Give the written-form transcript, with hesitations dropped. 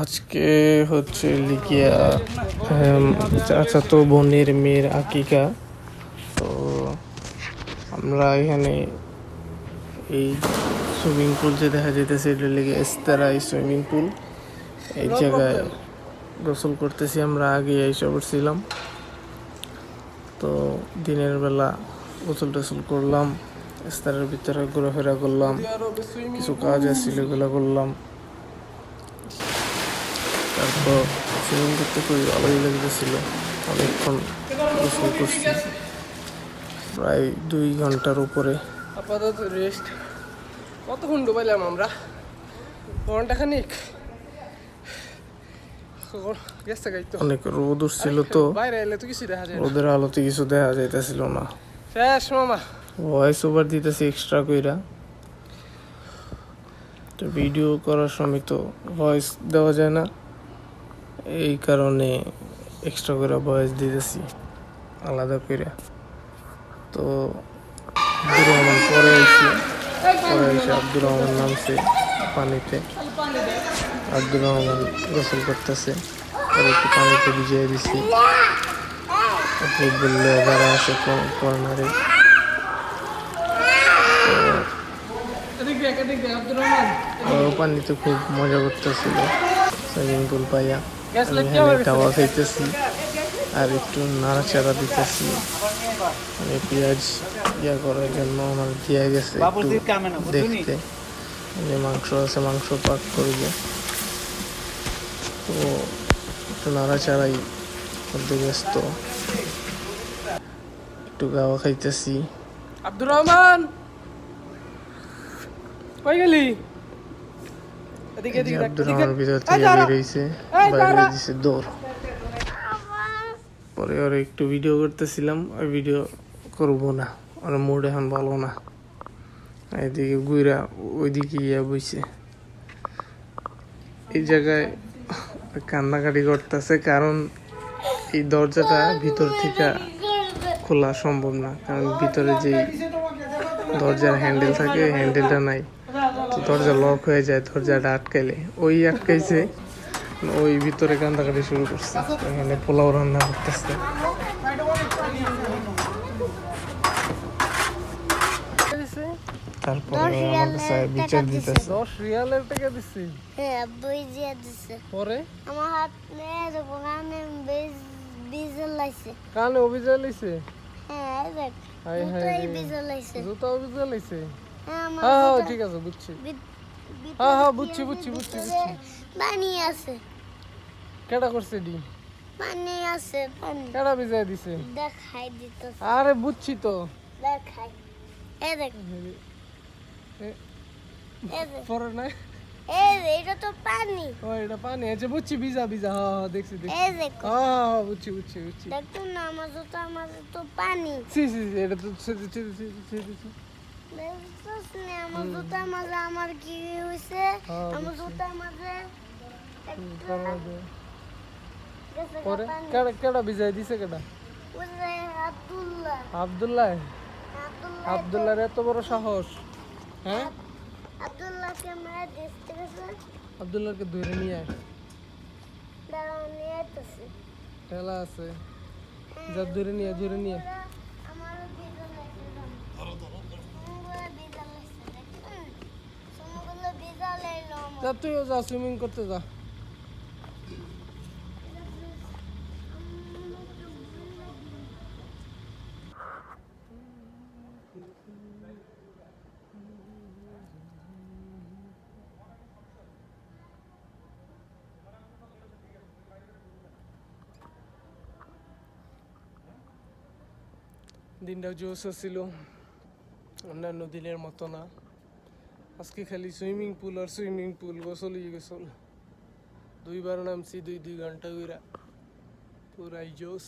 আজকে হচ্ছে লিকিয়া চাচাতো বোনের মেয়ের আকিকা। তো আমরা এখানে এই সুইমিং পুল যে দেখা যেতেছে এটা লেগে এস্তারাই সুইমিং পুল, এই জায়গায় গোসল করতেছি। আমরা আগে এসে পড়ছিলাম, তো দিনের বেলা গোসল টোসল করলাম, এস্তারের ভিতরে ঘোরাফেরা করলাম, কিছু কাজ আসছিল এগুলো করলাম। তারপর সুইমিং করতে খুবই ভালোই লাগতেছিল, অনেকক্ষণ গোসল করছি, প্রায় 2 ঘন্টার উপরে। আপাতত রেস্ট। কতক্ষণ ডুবাইলাম আমরা? ঘন্টা খানিক। অনেক রোদ উঠছিল, তো বাইরে এলে তো কিছু দেখা যায় না, রোদের আলোতে কিছু দেখা যাইতেছিল না। শেষ মামা। ভয়েস ওভার দিতেছি এক্সট্রা কইরা, তো ভিডিও করার সময় তো ভয়েস দেওয়া যায় না, এই কারণে এক্সট্রা করে ভয়েস দিতেছি আলাদা করে। তো আব্দুর রহমান পরে এসে আব্দুর রহমান নামছে পানিতে। আব্দুর রহমান গোসল করতেছে, আর একটু পানিতে ভিজিয়ে দিছি। বললে যারা আছে কর্নারে, পানিতে খুব মজা করতেছিল সুইমিং পুল পাইয়া। আমি এখানে খাওয়া খাইতেছি আর একটু নাড়াচাড়া দিতেছি, মানে পেঁয়াজ করার জন্য আমার দিয়ে গেছে একটু দেখতে, মানে মাংস আছে, মাংস পাক করবে, তো একটু নাড়াচাড়াই মধ্যে ব্যস্ত, একটু গাওয়া খাইতেছি। আব্দুর রহমান কই গেলি? আব্দুর রহমান ভিতর থেকে বেরিয়েছে, বাইরে দিছে দৌড়। পরে ওর একটু ভিডিও করতেছিলাম, আর ভিডিও করবো না, ওর মুড এখন ভালো না, এদিকে গুইরা ওইদিকে ইয়া বইছে। এই জায়গায় কান্নাকাটি করতেছে, কারণ এই দরজাটা ভিতর থেকে খোলা সম্ভব না, কারণ ভিতরে যে দরজার হ্যান্ডেল থাকে, হ্যান্ডেলটা নাই, তো দরজা লক হয়ে যায় দরজাটা আটকাইলে। ওই আটকাইছে, ওই ভিতরে কান্দাকাটি শুরু করছে। এখানে পোলাও রান্না করতেছে। তারপরে আমার কাছে বিচার দিতেছে 10 রিয়ালের টাকা দিছি। হ্যাঁ, বই দিয়ে দিছে। পরে আমার হাত নিয়ে যখন আমি বিজল লাইছে। কানে অভিযোগ লইছে। হ্যাঁ, দেখ। হাই হাই, জুতাই বিজল লাইছে। জুতা অভিযোগ লইছে। হ্যাঁ, আমার হ্যাঁ ঠিক আছে, বুঝছি। হ্যাঁ বুঝছি। পানি আছে। কেডা করছে ডি? পানি আছে, পানি। কেডা ভিজাই দিছে? দেখাই দিতেছে। আরে বুঝছি তো। দেখাই। এই দেখ। এই দেখ। পরে না। এটা তো পানি। ও এটা পানি আছে, বুঝছি, ভিজা। হ্যাঁ দেখছি। এই দেখ। হ্যাঁ বুঝছি। দেখতো না, আমার তো পানি। সি এটা তো দেখছস না, আমার কি হইছে? আমার জুতার মাঝে পরে কেডা ভিজাই দিছে? কেডা? আব্দুল্লাহর এত বড় সাহস? হ্যাঁ, আব্দুল্লাহকে মেরে দেখতে গেছে। আব্দুল্লাহকে ধরে নিয়ে আয়। দাঁড়াও, নিয়ে আইতাছি। ঠেলা আছে, যা ধরে নিয়ে। আমারও বিজল লাগছে। সমুগুলো বিজল লাগছে, দেখছেন? সমুগুলো বিজল এলো আমার। যা, তুইও যা, সুইমিং করতে যা। দিনটাও জোশ ছিল, অন্যান্য দিনের মতো না। আজকে খালি সুইমিং পুল, গোসল 2 বার নামছি, 2 ঘন্টা পুরাই জোশ।